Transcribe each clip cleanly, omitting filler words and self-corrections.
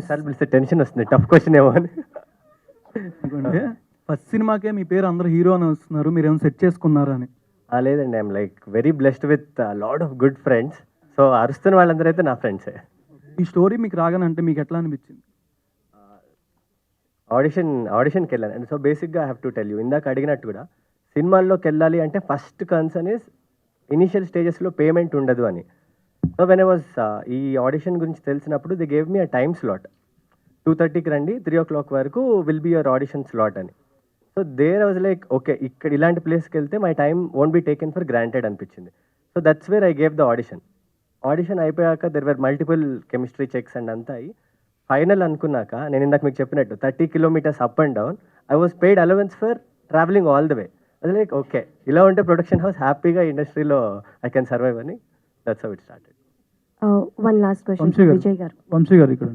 Sir పిలిస్తే tension వస్తుంది, tough question ఏమో అని. ఎందుకంటే ఫస్ట్ సినిమాకే మీ పేరు అందరూ హీరో అని వస్తున్నారు, మీరు ఏమైనా సెట్ చేసుకున్నారా అని. లేదండి, I'm like very blessed with lot of good friends. So అరుస్తున్న వాళ్ళందరూ అయితే నా ఫ్రెండ్సే. ఈ స్టోరీ మీకు రాగానంటే మీకు ఎట్లా అనిపించింది? ఆడిషన్కి వెళ్ళాను. అండ్ సో బేసిక్గా I have to tell you, ఇందాక అడిగినట్టు కూడా సినిమాల్లోకి వెళ్ళాలి అంటే ఫస్ట్ కన్సర్న్ ఇస్ ఇనిషియల్ స్టేజెస్లో పేమెంట్ ఉండదు అని. సో వెన్ ఐ వాజ్ ఈ ఆడిషన్ గురించి తెలిసినప్పుడు they gave me a time slot, 2:30కి రండి, 3 o'clock వరకు will be your audition slot అని. So there I was like okay, ఇక్కడ ఇలాంటి ప్లేస్కి వెళ్తే my time won't be taken for granted అనిపించింది. So that's where I gave the audition అయిపోయాక there were multiple chemistry checks and అంతా అయ్యి final అనుకున్నాక నేను ఇందాక మీకు చెప్పినట్టు 30 kilometers up and down, I was paid allowance for travelling all the way. అది like okay, ఇలా ఉంటే ప్రొడక్షన్ హౌస్ హ్యాపీగా ఇండస్ట్రీలో ఐ కెన్ సర్వైవ్ అని. That's how it started. One last question Vijay garu. Vamshi garu ఇక్కడ.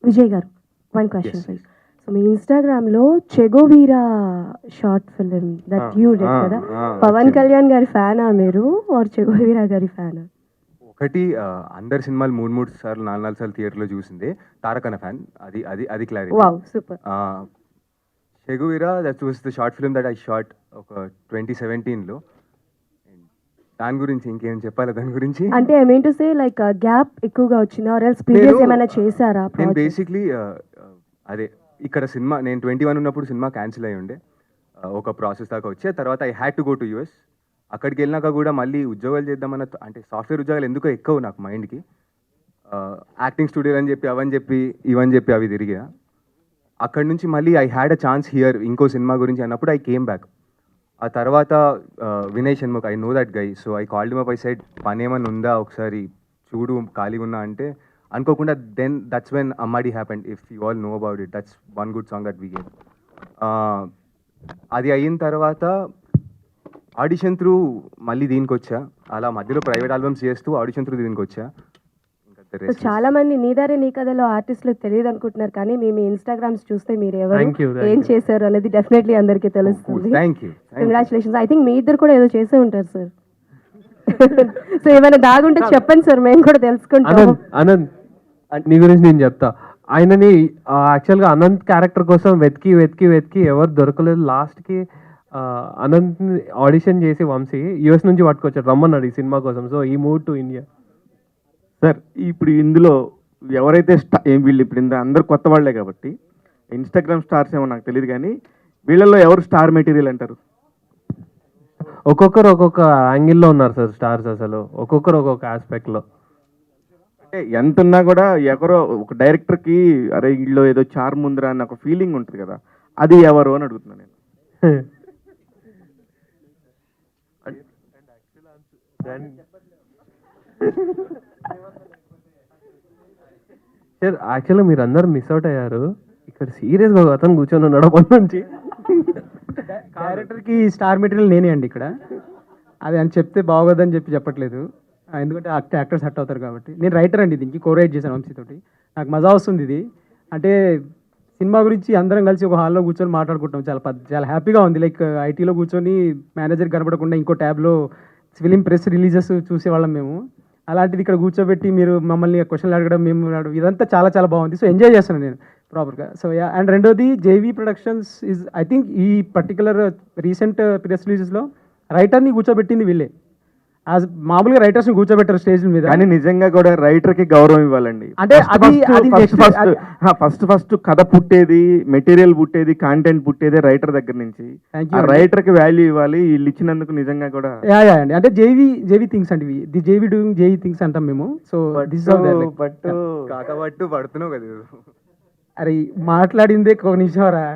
Vijay garu, one question please. So మీ ఇన్స్టాగ్రామ్లో Che Guevara short film that you did కదా, పవన్ కళ్యాణ్ గారి ఫ్యానా మీరు ఆర్ చెగోవీరా గారి ఫ్యానా? ఒకటి అందరి సినిమాలు 3 సార్లు 4 సార్లు థియేటర్లో చూసింది, తారకన్న ఫ్యాన్, అది అది అది clarity. Wow, super. చెగువీరా that was the short film that I shot ఒక 2017లో. దాని గురించి ఇంకేం చెప్పాలి దాని గురించి అంటే I mean to say like gap ఎక్కువగా వచ్చిందా ఆర్ ఎల్స్ ప్రీవియస్ ఏమైనా చేశారా? నేను బేసిక్లీ అదే ఇక్కడ సినిమా నేను 21 ఉన్నప్పుడు సినిమా క్యాన్సిల్ అయ్యి ఉండే, ఒక ప్రాసెస్ దాకా వచ్చే తర్వాత I had to go to US. అక్కడికి వెళ్ళినాక కూడా మళ్ళీ ఉద్యోగాలు చేద్దామన్న, అంటే సాఫ్ట్వేర్ ఉద్యోగాలు ఎందుకో ఎక్కువ నాకు మైండ్కి, యాక్టింగ్ స్టూడియోలు అని చెప్పి అవని చెప్పి ఇవని చెప్పి అవి తిరిగా. అక్కడి నుంచి మళ్ళీ I had a chance here ఇంకో సినిమా గురించి అన్నప్పుడు ఐ కేమ్ బ్యాక్. ఆ తర్వాత Vinay Shanmukh, I know that guy, so I called him up. I said పని ఏమన్నా ఉందా ఒకసారి చూడు ఖాళీగా ఉన్నా అంటే, అనుకోకుండా then that's when Ammadi happened. If you all know about it, that's one good song that we gave. అది అయిన తర్వాత ఆడిషన్ త్రూ మళ్ళీ దీనికి వచ్చా, అలా మధ్యలో ప్రైవేట్ ఆల్బమ్స్ చేస్తూ ఆడిషన్ త్రూ దీనికి వచ్చా. చాలా మంది నీదారే నీ కథలో ఆర్టిస్టులు తెలియదు అనుకుంటున్నారు, కానీ మీ ఇన్స్టాగ్రామ్స్ చూస్తే మీరు ఎవరు ఏం చేశారు అనేది డెఫినెట్లీ అందరికీ తెలుస్తుంది. కంగ్రాచులేషన్స్. ఐ థింక్ మీ ఇద్దరు కూడా ఏదో చేసే ఉంటారు సార్. సో ఏమైనా దాగుంటే చెప్పండి సార్, మేము కూడా తెలుసుకుంటాం. అనంత్, నీ గురించి నేను చెప్తా. ఆయనని యాక్చువల్గా అనంత్ క్యారెక్టర్ కోసం వెతికి వెతికి వెతికి ఎవరు దొరకలేదు. లాస్ట్కి అనంత్ ఆడిషన్ చేసి వంశీ యూఎస్ నుంచి పట్టుకొచ్చాడు, రమ్మన్నాడు ఈ సినిమా కోసం. సో ఈ మూవ్ టు ఇండియా. సార్ ఇప్పుడు ఇందులో ఎవరైతే వీళ్ళు ఇప్పుడు అందరు కొత్త వాళ్ళే కాబట్టి ఇన్స్టాగ్రామ్ స్టార్స్ ఏమో నాకు తెలియదు, కానీ వీళ్ళల్లో ఎవరు స్టార్ మెటీరియల్ అంటారు? ఒక్కొక్కరు ఒక్కొక్క యాంగిల్లో ఉన్నారు సార్ స్టార్స్, అసలు ఒక్కొక్కరు ఒక్కొక్క ఆస్పెక్ట్లో. అంటే ఎంత ఉన్నా కూడా ఎవరో ఒక డైరెక్టర్కి అరే వీళ్ళు ఏదో చార్మ్ ఉందిరా అన్న ఒక ఫీలింగ్ ఉంటుంది కదా, అది ఎవరు అని అడుగుతున్నాను నేను. సార్ యాక్చువల్గా మీరు అందరు మిస్ అవుట్ అయ్యారు. ఇక్కడ సీరియస్గా ఒక అతను కూర్చొని ఉన్నాడు పని నుంచి. క్యారెక్టర్కి స్టార్ మెటీరియల్ నేనే అండి ఇక్కడ. అది అని చెప్తే బాగోదని చెప్పట్లేదు, ఎందుకంటే యాక్టర్స్ హట్ అవుతారు కాబట్టి. నేను రైటర్ అండి, దీనికి కోరైట్ చేశాను వంశీతోటి. నాకు మజా వస్తుంది ఇది. అంటే సినిమా గురించి అందరం కలిసి ఒక హాల్లో కూర్చొని మాట్లాడుకుంటాం, చాలా హ్యాపీగా ఉంది. లైక్ ఐటీలో కూర్చొని మేనేజర్ కనపడకుండా ఇంకో ట్యాబ్లో ఫిలిం ప్రెస్ రిలీజెస్ చూసేవాళ్ళం మేము. అలాంటిది ఇక్కడ కూర్చోబెట్టి మీరు మమ్మల్ని క్వశ్చన్లు అడగడం, మేము ఇదంతా చాలా చాలా బాగుంది. సో ఎంజాయ్ చేస్తాను నేను ప్రాపర్గా. సో అండ్ రెండోది JV productions is I think ఈ పర్టికులర్ రీసెంట్ ప్రెస్ రిలీజెస్లో రైటర్ని కూర్చోబెట్టింది వీళ్ళే. మామూలుగా రైటర్స్ని కూర్చోబెట్టారు స్టేజ్ మీద, కానీ నిజంగా కూడా రైటర్కి గౌరవం ఇవ్వాలండి. అంటే ఫస్ట్ కథ పుట్టేది, మెటీరియల్ పుట్టేది, కాంటెంట్ పుట్టేది రైటర్ దగ్గర నుంచి. రైటర్కి వాల్యూ ఇవ్వాలి, వీళ్ళు ఇచ్చినందుకు నిజంగా కూడా. అండి అంటే జేవీ థింగ్స్ అండి, the JV doing JV things అంటాం మేము. సో కాకబట్టు పడుతున్నావు కదా. అరే మాట్లాడిందే ఒక నిమిషం రా.